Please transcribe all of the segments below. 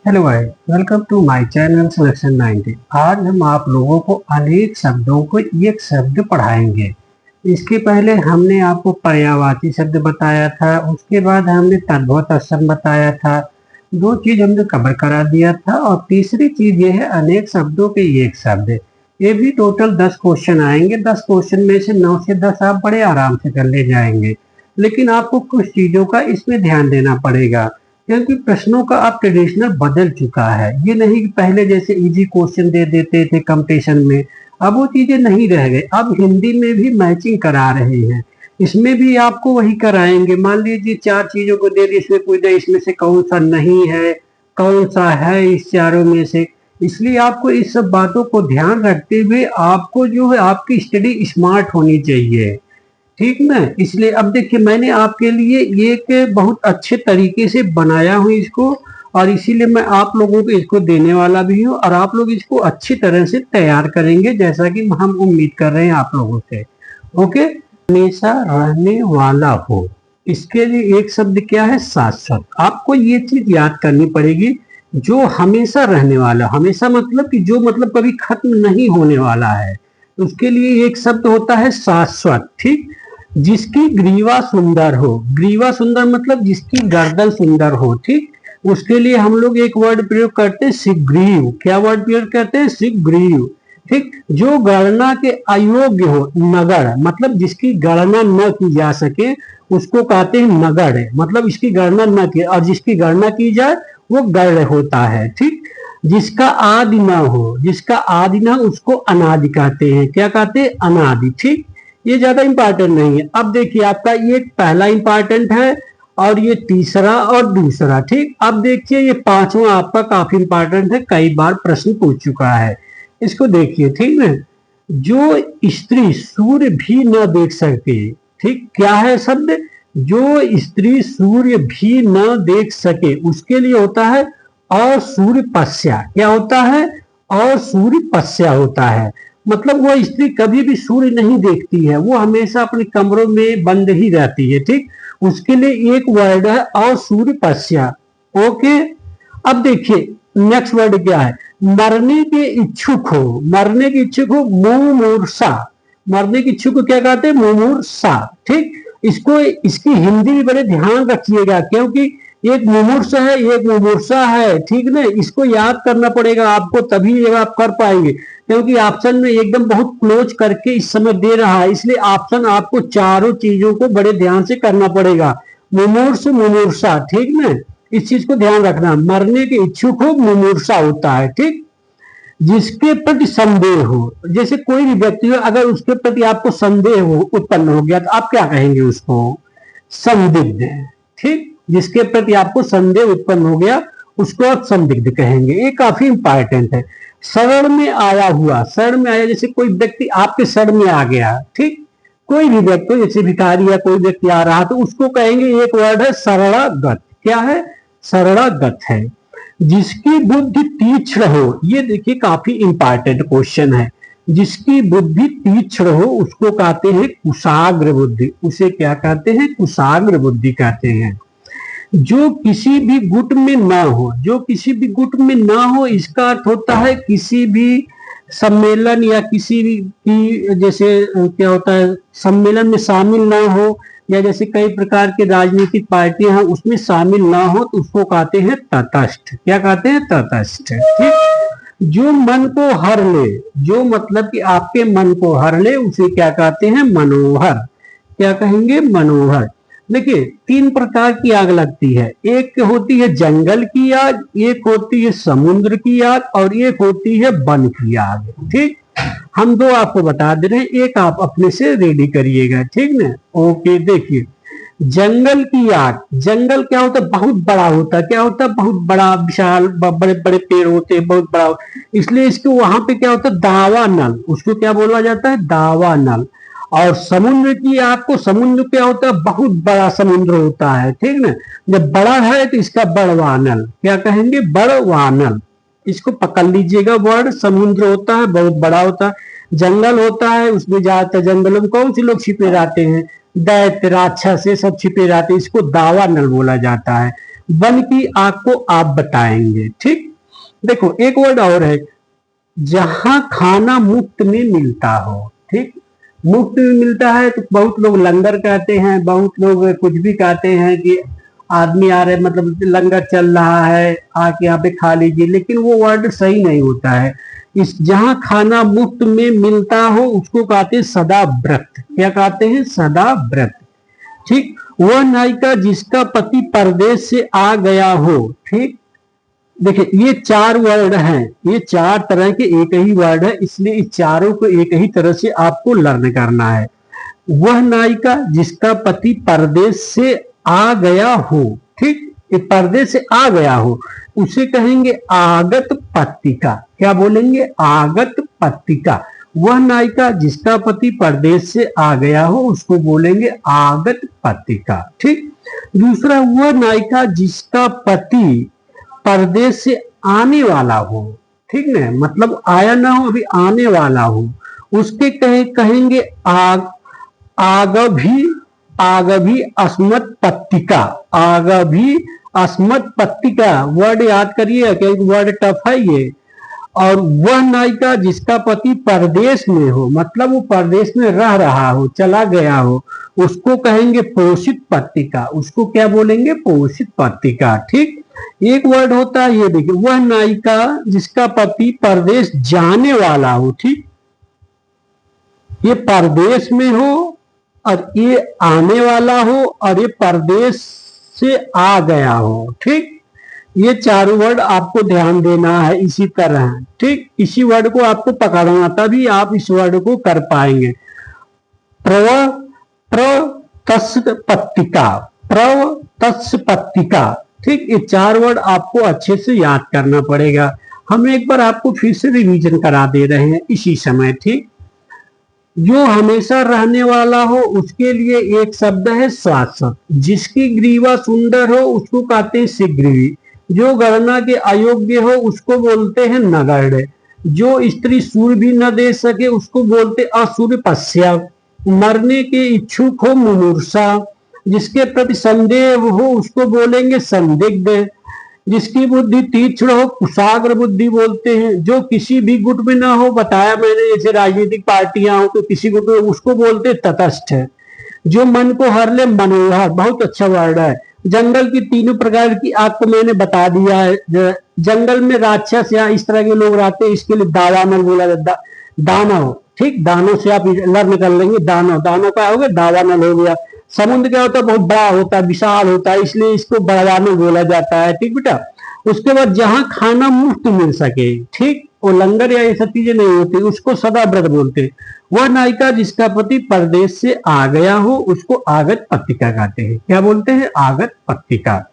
Hello guys, welcome to my channel selection 90। आज हम आप लोगों को अनेक शब्दों को एक शब्द पढ़ाएंगे। इसके पहले हमने आपको पर्यायवाची शब्द बताया था, उसके बाद हमने तद्भव तत्सम बताया था। दो चीज हमने कवर करा दिया था और तीसरी चीज ये है अनेक शब्दों के एक शब्द। ये भी टोटल 10 क्वेश्चन आएंगे। 10 क्वेश्चन में से 9 से 10 आप बड़े आराम से कर ले जाएंगे, लेकिन आपको कुछ चीजों का इसमें ध्यान देना पड़ेगा क्योंकि प्रश्नों का अब ट्रेडिशनल बदल चुका है। ये नहीं कि पहले जैसे इजी क्वेश्चन दे देते थे कंपटीशन में, अब वो चीजें नहीं रह गई। अब हिंदी में भी मैचिंग करा रहे हैं, इसमें भी आपको वही कराएंगे। मान लीजिए 4 चीजों को दे दी, इसमें पूछे इसमें से कौन सा नहीं है, कौन सा है इस चारों में से। इसलिए आपको इस सब बातों को ध्यान रखते हुए आपको जो है आपकी स्टडी स्मार्ट होनी चाहिए, ठीक ना। इसलिए अब देखिए मैंने आपके लिए एक बहुत अच्छे तरीके से बनाया हूँ इसको, और इसीलिए मैं आप लोगों को इसको देने वाला भी हूँ और आप लोग इसको अच्छी तरह से तैयार करेंगे जैसा कि हम उम्मीद कर रहे हैं आप लोगों से। ओके, हमेशा रहने वाला हो, इसके लिए एक शब्द क्या है? शाश्वत। आपको ये चीज याद करनी पड़ेगी, जो हमेशा रहने वाला। हमेशा मतलब कि जो मतलब कभी खत्म नहीं होने वाला है, उसके लिए एक शब्द होता है शाश्वत। ठीक, जिसकी ग्रीवा सुंदर हो। ग्रीवा सुंदर मतलब जिसकी गर्दन सुंदर हो। ठीक, उसके लिए हम लोग एक वर्ड प्रयोग करते हैं सुग्रीव। क्या वर्ड प्रयोग करते हैं? सुग्रीव। ठीक, जो गणना के अयोग्य हो। नगढ़ मतलब जिसकी गणना न की जा सके उसको कहते हैं नगढ़, मतलब इसकी गणना न की, और जिसकी गणना की जाए वो गढ़ होता है। ठीक, जिसका आदि न हो, जिसका आदि न उसको अनादि कहते हैं। क्या कहते हैं? अनादि। ठीक, ये ज्यादा इंपॉर्टेंट नहीं है। अब देखिए आपका ये पहला इंपॉर्टेंट है और ये तीसरा और दूसरा। ठीक, अब देखिए ये पांचवा आपका काफी इंपॉर्टेंट है, कई बार प्रश्न पूछ चुका है। इसको देखिए, ठीक है। जो स्त्री सूर्य भी न देख सके। ठीक, क्या है शब्द? जो स्त्री सूर्य भी न देख सके उसके लिए होता है और सूर्य पश्या। क्या होता है? और सूर्य पश्या होता है। मतलब वह स्त्री कभी भी सूर्य नहीं देखती है, वो हमेशा अपने कमरों में बंद ही रहती है। ठीक, उसके लिए एक वर्ड है और सूर्य पश्या। ओके, अब देखिए नेक्स्ट वर्ड क्या है? मरने के इच्छुक हो। मरने के इच्छुक हो, मुमूर्षा। मरने के इच्छुक को क्या कहते हैं? मुमूर्षा। ठीक, इसको इसकी हिंदी भी बड़े ध्यान रखिएगा क्योंकि एक मुमूर्ष है, एक मुमूर्षा है। ठीक ना, इसको याद करना पड़ेगा आपको, तभी ये आप कर पाएंगे क्योंकि ऑप्शन में एकदम बहुत क्लोज करके इस समय दे रहा है, इसलिए ऑप्शन आपको चारों चीजों को बड़े ध्यान से करना पड़ेगा। मुमूर्ष, मुमूर्षा। ठीक ना, इस चीज को ध्यान रखना। मरने के इच्छुक हो, मुमूर्षा होता है। ठीक, जिसके प्रति संदेह हो। जैसे कोई भी व्यक्ति हो, अगर उसके प्रति आपको संदेह हो उत्पन्न हो गया तो आप क्या कहेंगे? उसको संदिग्ध। ठीक, जिसके प्रति आपको संदेह उत्पन्न हो गया उसको आप संदिग्ध कहेंगे। ये काफी इंपॉर्टेंट है। शरण में आया हुआ। शरण में आया, जैसे कोई व्यक्ति आपके शरण में आ गया। ठीक, कोई भी व्यक्ति जैसे भिखारी या कोई व्यक्ति आ रहा तो उसको कहेंगे, एक वर्ड है शरणागत। क्या है? शरणागत है। जिसकी बुद्धि तीक्ष्ण हो। ये देखिए काफी इंपॉर्टेंट क्वेश्चन है। जिसकी बुद्धि तीक्ष्ण हो उसको कहते हैं कुशाग्र बुद्धि। उसे क्या कहते हैं? कुशाग्र बुद्धि कहते हैं। जो किसी भी गुट में ना हो। जो किसी भी गुट में ना हो इसका अर्थ होता है किसी भी सम्मेलन या किसी भी जैसे क्या होता है, सम्मेलन में शामिल ना हो, या जैसे कई प्रकार के राजनीतिक पार्टियां हैं उसमें शामिल ना हो तो उसको कहते हैं तटस्थ। क्या कहते हैं? तटस्थ। ठीक, जो मन को हर ले। जो मतलब कि आपके मन को हर ले उसे क्या कहते हैं? मनोहर। क्या कहेंगे? मनोहर। देखिए 3 प्रकार की आग लगती है। एक होती है जंगल की आग, एक होती है समुद्र की आग, और एक होती है वन की आग। ठीक, हम 2 आपको बता दे रहे हैं, एक आप अपने से रेडी करिएगा। ठीक ना। ओके, देखिए जंगल की आग। जंगल क्या होता है? बहुत बड़ा होता है। क्या होता है? बहुत बड़ा, विशाल, बड़े बड़े पेड़ होते हैं, बहुत बड़ा। इसलिए इसको वहां पे क्या होता है? दावा नल। उसको क्या बोला जाता है? दावा नल। और समुद्र की आग को, समुद्र क्या होता है? बहुत बड़ा समुद्र होता है। ठीक ना, जब बड़ा है तो इसका बड़वानल। क्या कहेंगे? बड़वानल। इसको पकड़ लीजिएगा वर्ड। समुद्र होता है, बहुत बड़ा होता है। जंगल होता है, उसमें ज्यादातर जंगलों में कौन से लोग छिपे रहते हैं? दैत्य, राक्षस, ये सब छिपे रहते हैं। इसको दावा नल बोला जाता है। बन की आग को आप बताएंगे। ठीक, देखो एक वर्ड और है, जहां खाना मुफ्त में मिलता हो। ठीक, मुफ्त में मिलता है तो बहुत लोग लंगर कहते हैं, बहुत लोग कुछ भी कहते हैं कि आदमी आ रहे, मतलब लंगर चल रहा है, आके यहाँ पे खा लीजिए, लेकिन वो वर्ड सही नहीं होता है। इस जहां खाना मुफ्त में मिलता हो उसको कहते हैं सदा व्रत। क्या कहते हैं? सदा व्रत। ठीक, वह नायिका जिसका पति परदेश से आ गया हो। ठीक, देखिए ये चार वर्ड हैं, ये चार तरह के एक ही वर्ड है, इसलिए इस चारों को एक ही तरह से आपको लर्न करना है। वह नायिका जिसका पति परदेश से आ गया हो। ठीक, ये परदेश से आ गया हो उसे कहेंगे आगत पत्तिका। क्या बोलेंगे? आगत पत्तिका। वह नायिका जिसका पति परदेश से आ गया हो उसको बोलेंगे आगत पत्तिका। ठीक, दूसरा, वह नायिका जिसका पति परदेश से आने वाला हो। ठीक ना, मतलब आया ना हो, अभी आने वाला हो, उसके कहेंगे आगभी आगभी अस्मत् पत्तिका। आगभी अस्मत् पत्तिका वर्ड याद करिए क्योंकि वर्ड टफ है ये। और वह नायिका जिसका पति परदेश में हो, मतलब वो परदेश में रह रहा हो, चला गया हो, उसको कहेंगे पोषित पत्तिका। उसको क्या बोलेंगे? पोषित पत्तिका। ठीक, एक वर्ड होता है ये, देखिए, वह नायिका जिसका पति परदेश जाने वाला हो। ठीक, ये परदेश में हो और ये आने वाला हो और ये परदेश से आ गया हो। ठीक, ये चारों वर्ड आपको ध्यान देना है इसी तरह। ठीक, इसी वर्ड को आपको पकड़ना तभी आप इस वर्ड को कर पाएंगे। प्रव प्रतस्य पत्तिका, प्रव तस्य पत्तिका। ठीक, ये चार वर्ड आपको अच्छे से याद करना पड़ेगा। हम एक बार आपको फिर से रिवीजन करा दे रहे हैं इसी समय। ठीक, जो हमेशा रहने वाला हो उसके लिए एक शब्द है शाश्वत। जिसकी ग्रीवा सुंदर हो उसको कहते हैं शीघ्रवी। जो गणना के अयोग्य हो उसको बोलते हैं नगण्य। जो स्त्री सूर्य भी न दे सके उसको बोलते असूर्य पश्या। मरने के इच्छुक हो मुमूर्षा। जिसके प्रति संदेह हो उसको बोलेंगे संदिग्ध। जिसकी बुद्धि तीक्ष्ण हो कुशाग्र बुद्धि बोलते हैं। जो किसी भी गुट में ना हो, बताया मैंने जैसे राजनीतिक पार्टियां हो तो किसी गुट में, उसको बोलते तटस्थ। जो मन को हर ले मनोहर, बहुत अच्छा वर्ड है। जंगल की तीनों प्रकार की आपको मैंने बता दिया है। जंगल में राक्षस या इस तरह के लोग रहते हैं, इसके लिए दावानल बोला जाता है। दानव, ठीक, दानव से आप लर्न कर लेंगे। दानव, दानव का हो गया, दावानल हो गया। समुद्र क्या होता है? बहुत बड़ा होता है, विशाल होता है, इसलिए इसको बड़वानल बोला जाता है। ठीक बेटा, उसके बाद जहां खाना मुफ्त मिल सके, ठीक, वो लंगर या ये सब चीजें नहीं होती, उसको सदा व्रत बोलते। वह नायिका जिसका पति परदेश से आ गया हो उसको आगत पत्तिका कहते हैं। क्या बोलते हैं? आगत पत्तिका।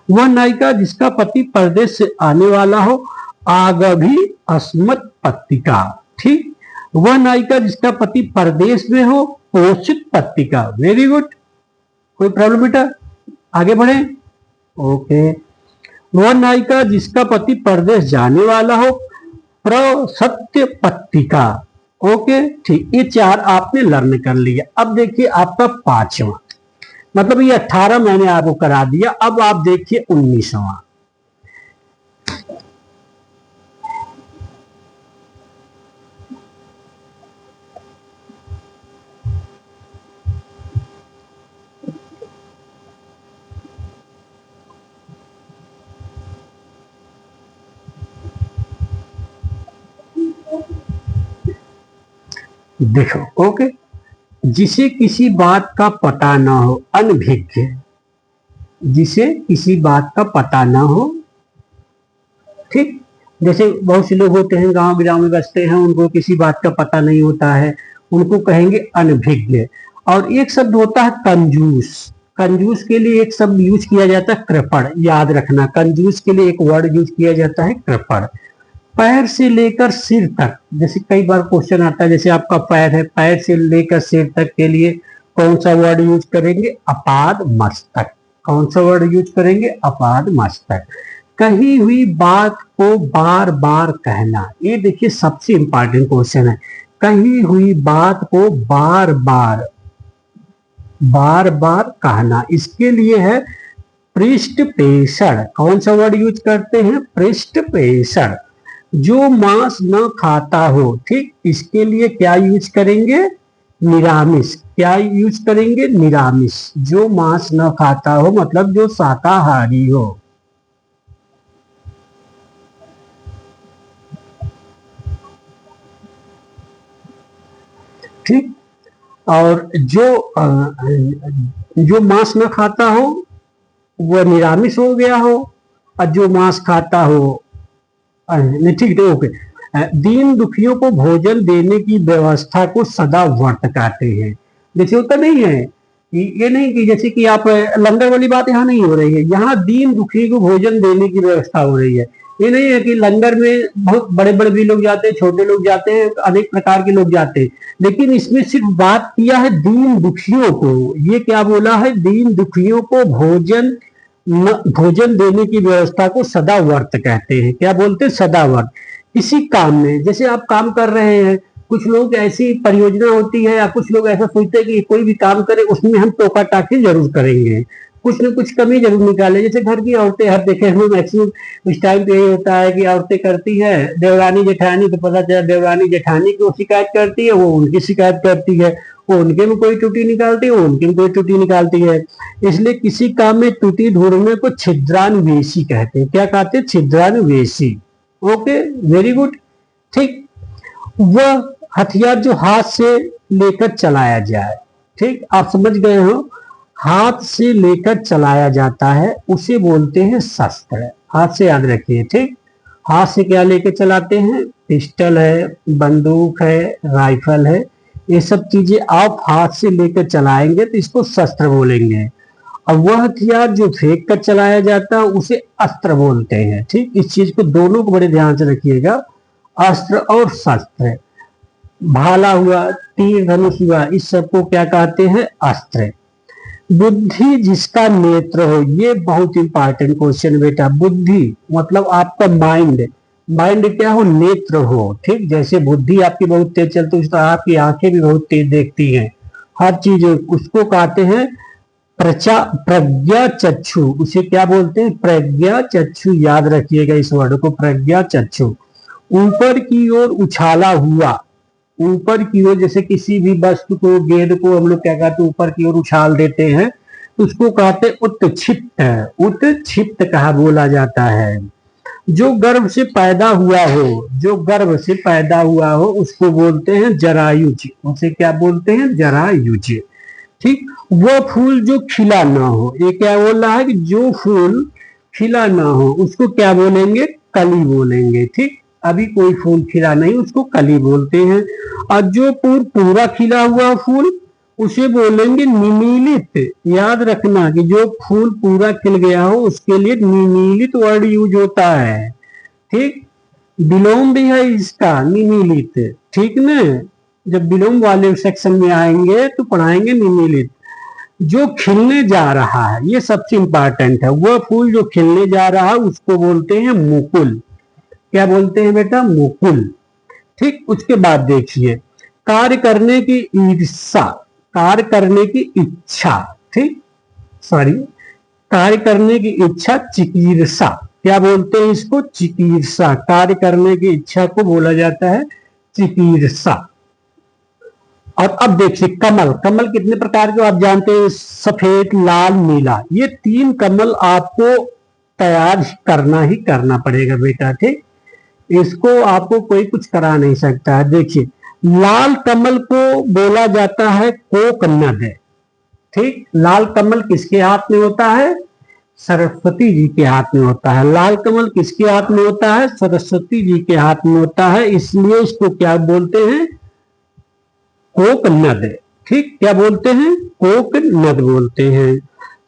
वह नायिका जिसका पति परदेश से आने वाला हो आगभी अस्मत् पत्तिका। ठीक, वह नायिका जिसका पति परदेश में हो पोषित पत्तिका। वेरी गुड, कोई प्रॉब्लम बेटा? आगे बढ़े। ओके, वह नायिका जिसका पति परदेश जाने वाला हो प्रसत्य पत्तिका। ओके, ठीक, ये चार आपने लर्न कर लिया। अब देखिए आपका पांचवा, मतलब ये 18 मैंने आपको करा दिया। अब आप देखिए 19वां। देखो, ओके, जिसे किसी बात का पता ना हो, अनभिज्ञ। जिसे किसी बात का पता ना हो, ठीक, जैसे बहुत से लोग होते हैं गांव गिराव में बसते हैं, उनको किसी बात का पता नहीं होता है, उनको कहेंगे अनभिज्ञ। और एक शब्द होता है कंजूस। कंजूस के लिए एक शब्द यूज किया जाता है कृपण। याद रखना, कंजूस के लिए एक वर्ड यूज किया जाता है कृपण। पैर से लेकर सिर तक, जैसे कई बार क्वेश्चन आता है, जैसे आपका पैर है, पैर से लेकर सिर तक के लिए कौन सा वर्ड यूज करेंगे? अपाद मस्तक। कौन सा वर्ड यूज करेंगे? अपाद मस्तक। कही हुई बात को बार बार कहना, ये देखिए सबसे इंपॉर्टेंट क्वेश्चन है। कही हुई बात को बार बार कहना, इसके लिए है पृष्ठ पेषण, कौन सा वर्ड यूज करते हैं? पृष्ठ पेषण। जो मांस न खाता हो, ठीक, इसके लिए क्या यूज करेंगे? निरामिष। क्या यूज करेंगे? निरामिष। जो मांस न खाता हो मतलब जो शाकाहारी हो। ठीक, और जो मांस न खाता हो वह निरामिष हो गया हो, और जो मांस खाता हो नहीं, ठीक है, ओके। दीन दुखियों को भोजन देने की व्यवस्था को सदा व्रत कहते हैं। जैसे होता नहीं है, ये नहीं कि जैसे कि आप लंगर वाली बात यहाँ नहीं हो रही है, यहाँ दीन दुखी को भोजन देने की व्यवस्था हो रही है। ये नहीं है कि लंगर में बहुत बड़े बड़े भी लोग जाते हैं, छोटे लोग जाते हैं, अनेक प्रकार के लोग जाते हैं, लेकिन इसमें सिर्फ बात किया है दीन दुखियों को। ये क्या बोला है? दीन दुखियों को भोजन देने की व्यवस्था को सदा व्रत कहते हैं। क्या बोलते हैं? सदा व्रत। किसी काम में, जैसे आप काम कर रहे हैं, कुछ लोग ऐसी परियोजना होती है या कुछ लोग ऐसा सोचते हैं कि कोई भी काम करें उसमें हम टोका टाकी जरूर करेंगे, कुछ न कुछ कमी जरूर निकाले। जैसे घर की औरतें, हर देखे हम मैक्सिमम इस टाइम पे यही होता है कि औरतें करती है देवरानी जेठानी, तो पता चला देवरानी जेठानी की शिकायत करती है, वो उनकी शिकायत करती है, वो उनके में कोई त्रुटि निकालती है, वो उनके में कोई त्रुटि निकालती है। इसलिए किसी काम में त्रुटि ढूंढने को छिद्रान्वेषी कहते हैं। क्या कहते हैं? छिद्रान्वेषी। Okay, very good. ठीक, वह हथियार जो हाथ से लेकर चलाया जाए, ठीक, आप समझ गए हो, हाथ से लेकर चलाया जाता है उसे बोलते हैं शस्त्र। हाथ से याद रखिए, ठीक। हाथ से क्या लेकर चलाते हैं? पिस्टल है, बंदूक है, राइफल है, ये सब चीजें आप हाथ से लेकर चलाएंगे तो इसको शस्त्र बोलेंगे। और वह हथियार जो फेंक कर चलाया जाता है उसे अस्त्र बोलते हैं। ठीक, इस चीज को दोनों को बड़े ध्यान से रखिएगा, अस्त्र और शस्त्र। भाला हुआ, तीर धनुष हुआ, इस सबको क्या कहते हैं? अस्त्र। बुद्धि जिसका नेत्र हो, ये बहुत इंपॉर्टेंट क्वेश्चन बेटा। बुद्धि मतलब आपका माइंड, माइंड क्या हो? नेत्र हो। ठीक, जैसे बुद्धि आपकी बहुत तेज चलती है, उस तरह आपकी आंखें भी बहुत तेज देखती हैं हर चीज, उसको कहते हैं प्रज्ञा चक्षु। उसे क्या बोलते हैं? प्रज्ञा चक्षु। याद रखिएगा इस वर्ड को, प्रज्ञा चक्षु। ऊपर की ओर उछाला हुआ, ऊपर की ओर, जैसे किसी भी वस्तु को, गेंद को हम लोग क्या कहते हैं? ऊपर की ओर उछाल देते हैं, उसको कहते हैं उत्क्षिप्त। उत्क्षिप्त कहा बोला जाता है। जो गर्भ से पैदा हुआ हो, जो गर्भ से पैदा हुआ हो उसको बोलते हैं जरायुज। उसे क्या बोलते हैं? जरायुज। ठीक, वो फूल जो खिला ना हो, ये क्या बोल रहा है कि जो फूल खिला ना हो उसको क्या बोलेंगे? कली बोलेंगे। ठीक, अभी कोई फूल खिला नहीं, उसको कली बोलते हैं। और जो पूरा खिला हुआ फूल उसे बोलेंगे निमीलित। याद रखना कि जो फूल पूरा खिल गया हो उसके लिए निमीलित वर्ड यूज होता है। ठीक, विलोम भी है इसका, निमीलित। ठीक ना, जब विलोम वाले सेक्शन में आएंगे तो पढ़ाएंगे निमीलित। जो खिलने जा रहा है, ये सबसे इंपॉर्टेंट है, वह फूल जो खिलने जा रहा है उसको बोलते हैं मुकुल। क्या बोलते हैं बेटा? मुकुल। ठीक, उसके बाद देखिए, कार्य करने की ईर्षा, कार्य करने की इच्छा, ठीक, सॉरी, कार्य करने की इच्छा चिकीर्षा। क्या बोलते हैं इसको? चिकीर्षा। कार्य करने की इच्छा को बोला जाता है चिकीर्षा। और अब देखिए कमल, कमल कितने प्रकार के आप जानते हैं? सफेद, लाल, नीला। ये 3 कमल आपको तैयार करना पड़ेगा बेटा। ठीक, इसको आपको कोई कुछ करा नहीं सकता है। देखिए, लाल कमल को बोला जाता है कोकनद। ठीक, लाल कमल किसके हाथ में होता है? सरस्वती जी के हाथ में होता है। लाल कमल किसके हाथ में होता है? सरस्वती जी के हाथ में होता है, इसलिए इसको क्या बोलते हैं? कोकनद। ठीक, क्या बोलते हैं? कोकनद बोलते हैं।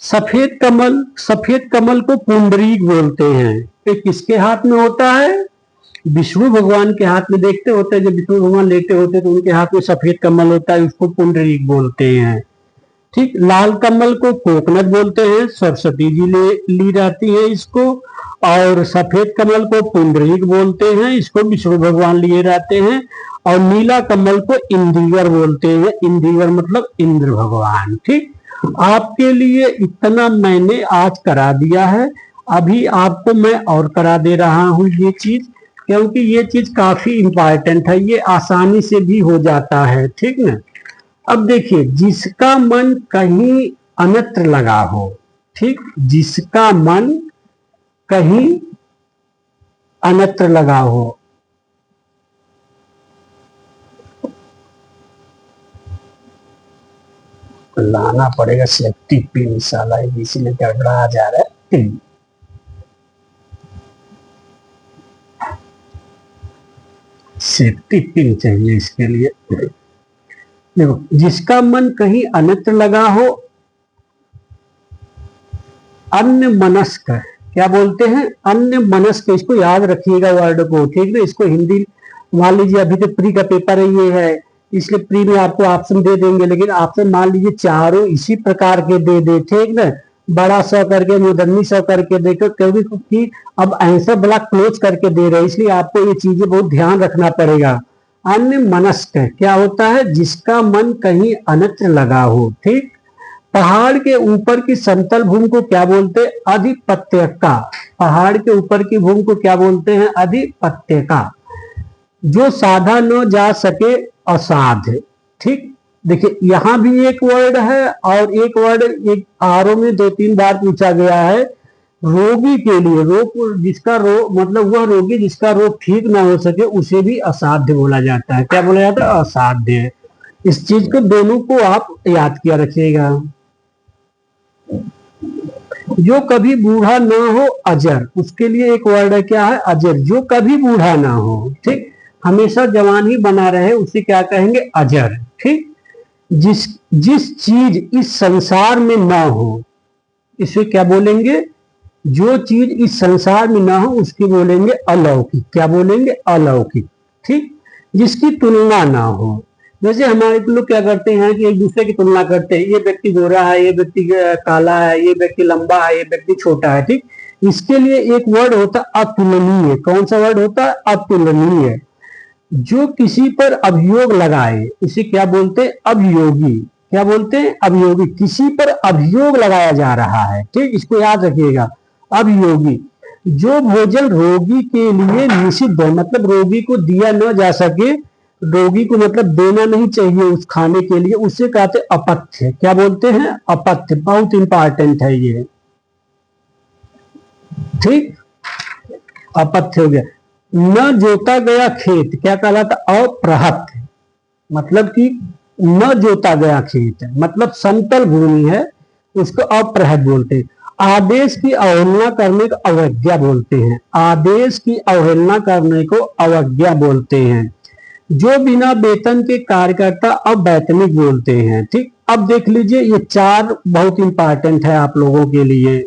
सफेद कमल, सफेद कमल को पुंडरीक बोलते हैं। ये किसके हाथ में होता है? विष्णु भगवान के हाथ में। देखते होते हैं जब विष्णु भगवान लेटे होते हैं तो उनके हाथ में सफेद कमल होता है, उसको पुंडरीक बोलते हैं। ठीक, लाल कमल को कोकनद बोलते हैं, सरस्वती जी ली जाती है इसको। और सफेद कमल को पुंडरीक बोलते हैं, इसको विष्णु भगवान लिए रहते हैं। और नीला कमल को इंदिवर बोलते हैं। इंदिवर मतलब इंद्र भगवान। ठीक, आपके लिए इतना मैंने आज करा दिया है, अभी आपको मैं और करा दे रहा हूं ये चीज, क्योंकि ये चीज काफी इंपॉर्टेंट है, ये आसानी से भी हो जाता है, ठीक ना। अब देखिए, जिसका मन कहीं अन्यत्र लगा हो, ठीक, जिसका मन कहीं अन्यत्र लगा हो, लाना पड़ेगा सेफ्टी पिन, साला इसीलिए गड़बड़ा जा रहा है। सेफ्टी पिन चाहिए इसके लिए। देखो, जिसका मन कहीं अन्यत्र लगा हो, अन्य मनस्क, क्या बोलते हैं, अन्य मनस्क, इसको याद रखिएगा वर्ड को, ठीक है। इसको हिंदी, मान लीजिए अभी तो प्री का पेपर है, ये है, इसलिए प्री में आपको ऑप्शन दे देंगे, लेकिन ऑप्शन मान लीजिए चारों इसी प्रकार के दे दे, ठीक ना, बड़ा सा करके, मूर्धन्य सा करके देखो, क्योंकि अब आंसर बड़ा क्लोज करके दे रहे हैं, इसलिए आपको ये चीजें बहुत ध्यान रखना पड़ेगा। अन्य मनस्क क्या होता है, जिसका मन कहीं अन्यत्र लगा हो, ठीक। पहाड़ के ऊपर की समतल भूमि को क्या बोलते हैं, अधिपत्यका। पहाड़ के ऊपर की भूमि को क्या बोलते हैं, अधिपत्यका। जो साधा न जा सके, असाध्य, ठीक। देखिए, यहां भी एक वर्ड है और एक वर्ड एक आरो में 2-3 बार पूछा गया है। रोगी के लिए, रोग जिसका रोग मतलब वह रोगी जिसका रोग ठीक ना हो सके, उसे भी असाध्य बोला जाता है। क्या बोला जाता है, असाध्य। इस चीज को दोनों को आप याद किया रखिएगा। जो कभी बूढ़ा ना हो, अजर, उसके लिए एक वर्ड है, क्या है, अजर। जो कभी बूढ़ा ना हो, ठीक, हमेशा जवान ही बना रहे, उसे क्या कहेंगे, अजर, ठीक। जिस जिस चीज इस संसार में ना हो, इसे क्या बोलेंगे, जो चीज इस संसार में ना हो उसकी बोलेंगे अलौकिक। क्या बोलेंगे, अलौकिक, ठीक। जिसकी तुलना ना हो, जैसे हमारे लोग क्या करते हैं कि एक दूसरे की तुलना करते हैं, ये व्यक्ति गोरा है, ये व्यक्ति काला है, ये व्यक्ति लंबा है, ये व्यक्ति छोटा है, ठीक। इसके लिए एक वर्ड होता है अतुलनीय। कौन सा वर्ड होता है, अतुलनीय। जो किसी पर अभियोग लगाए उसे क्या बोलते हैं, अभियोगी। क्या बोलते हैं, अभियोगी। किसी पर अभियोग लगाया जा रहा है, ठीक, इसको याद रखिएगा, अभियोगी। जो भोजन रोगी के लिए निषिद्ध है, मतलब रोगी को दिया न जा सके, रोगी को मतलब देना नहीं चाहिए उस खाने के लिए, उसे कहते अपथ्य। क्या बोलते हैं, अपथ्य। बहुत इंपॉर्टेंट है ये, ठीक, अपथ्य हो गया। न जोता गया खेत क्या कहलाता, अप्रहत। मतलब कि न जोता गया खेत मतलब समतल भूमि है, उसको अप्रहत बोलते हैं। आदेश की अवहेलना करने को अवज्ञा बोलते हैं। आदेश की अवहेलना करने को अवज्ञा बोलते हैं। जो बिना वेतन के कार्यकर्ता अवैतनिक बोलते हैं, ठीक। अब देख लीजिए, ये 4 बहुत इंपॉर्टेंट है आप लोगों के लिए।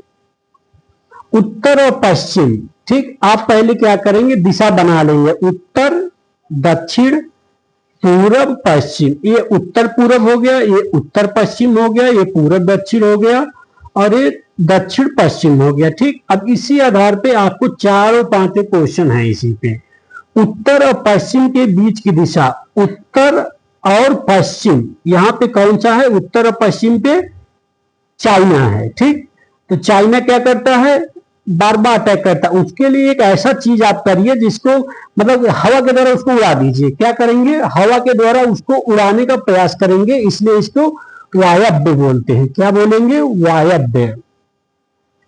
उत्तर और पश्चिम, ठीक। आप पहले क्या करेंगे, दिशा बना लेंगे, उत्तर, दक्षिण, पूरब, पश्चिम। ये उत्तर पूरब हो गया, ये उत्तर पश्चिम हो गया, ये पूरब दक्षिण हो गया, और ये दक्षिण पश्चिम हो गया, ठीक। अब इसी आधार पे आपको 4 और 5 क्वेश्चन है इसी पे। उत्तर और पश्चिम के बीच की दिशा, उत्तर और पश्चिम, यहां पे कौन सा है, उत्तर और पश्चिम पे चाइना है, ठीक। तो चाइना क्या करता है, बार बार अटैक करता है। उसके लिए एक ऐसा चीज आप करिए जिसको मतलब हवा के द्वारा उसको उड़ा दीजिए। क्या करेंगे, हवा के द्वारा उसको उड़ाने का प्रयास करेंगे, इसलिए इसको वायव्य बोलते हैं। क्या बोलेंगे, वायव्य,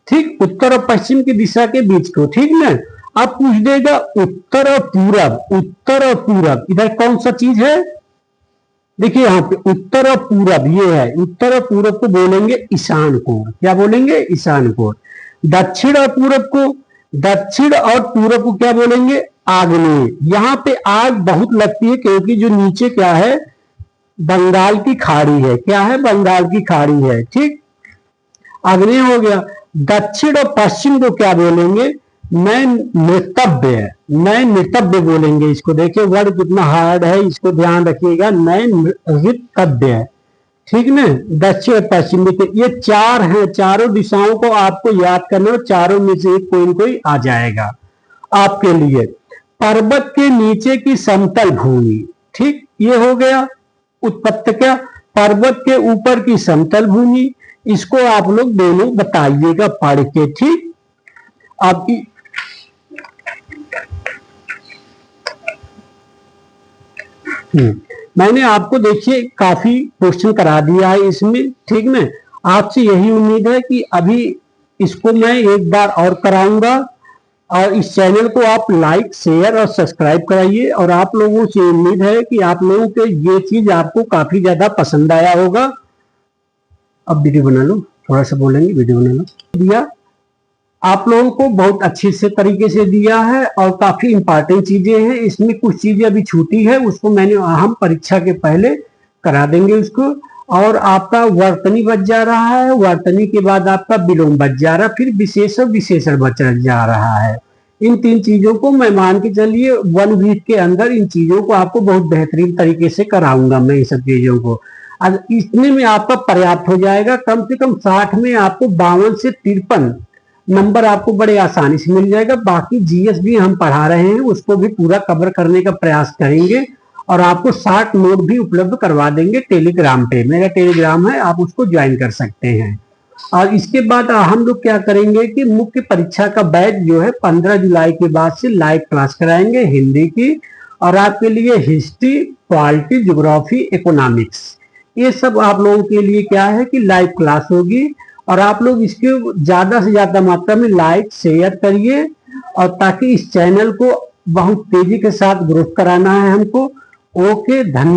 ठीक। उत्तर और पश्चिम की दिशा के बीच को, ठीक ना। अब पूछ देगा उत्तर और पूरब। उत्तर और पूरब इधर कौन सा चीज है, देखिए यहाँ पे उत्तर और पूरब ये है, उत्तर और पूरब को बोलेंगे ईशान कोण। क्या बोलेंगे, ईशान कोण। दक्षिण और पूरब को, दक्षिण और पूरब को क्या बोलेंगे, आग्नेय। यहाँ पे आग बहुत लगती है क्योंकि जो नीचे क्या है, बंगाल की खाड़ी है। क्या है, बंगाल की खाड़ी है, ठीक। आग्नेय हो गया। दक्षिण और पश्चिम को क्या बोलेंगे, नैऋतव्य। नैऋतव्य बोलेंगे इसको। देखिए वर्ड कितना हार्ड है, इसको ध्यान रखिएगा, नैऋतव्य, ठीक ना। दक्षिण और पश्चिम, देखिए ये 4 हैं, चारों दिशाओं को आपको याद करना, चारों में से एक कोई न कोई आ जाएगा आपके लिए। पर्वत के नीचे की समतल भूमि, ठीक, ये हो गया उत्पत्ति। क्या पर्वत के ऊपर की समतल भूमि, इसको आप लोग दोनों बताइएगा पढ़ के, ठीक। अब मैंने आपको देखिए काफी क्वेश्चन करा दिया है इसमें, ठीक ना। आपसे यही उम्मीद है कि अभी इसको मैं एक बार और कराऊंगा, और इस चैनल को आप लाइक शेयर और सब्सक्राइब कराइए। और आप लोगों से उम्मीद है कि आप लोगों को ये चीज आपको काफी ज्यादा पसंद आया होगा। अब वीडियो बना लो, थोड़ा सा बोलेंगे, वीडियो बना लो। दिया आप लोगों को बहुत अच्छे से तरीके से दिया है, और काफी इंपॉर्टेंट चीजें हैं इसमें। कुछ चीजें अभी छूटी है, उसको मैंने हम परीक्षा के पहले करा देंगे उसको। और आपका वर्तनी बच जा रहा है, वर्तनी के बाद आपका विलोम बच जा रहा है, फिर विशेषण विशेषण बच जा रहा है। इन 3 चीजों को मैं मान के चलिए 1 वीक के अंदर इन चीजों को आपको बहुत बेहतरीन तरीके से कराऊंगा मैं, इन सब चीजों को। अब इतने में आपका पर्याप्त हो जाएगा। कम से कम 60 में आपको 52 से 53 नंबर आपको बड़े आसानी से मिल जाएगा। बाकी जीएस भी हम पढ़ा रहे हैं, उसको भी पूरा कवर करने का प्रयास करेंगे, और आपको 60 नोट भी उपलब्ध करवा देंगे टेलीग्राम पे। मेरा टेलीग्राम है, आप उसको ज्वाइन कर सकते हैं। और इसके बाद हम लोग क्या करेंगे कि मुख्य परीक्षा का बैच जो है 15 जुलाई के बाद से लाइव क्लास कराएंगे हिंदी की, और आपके लिए हिस्ट्री, पॉलिटी, ज्योग्राफी, इकोनॉमिक्स, ये सब आप लोगों के लिए क्या है कि लाइव क्लास होगी। और आप लोग इसके ज्यादा से ज्यादा मात्रा में लाइक शेयर करिए, और ताकि इस चैनल को बहुत तेजी के साथ ग्रोथ कराना है हमको। ओके, धन्यवाद।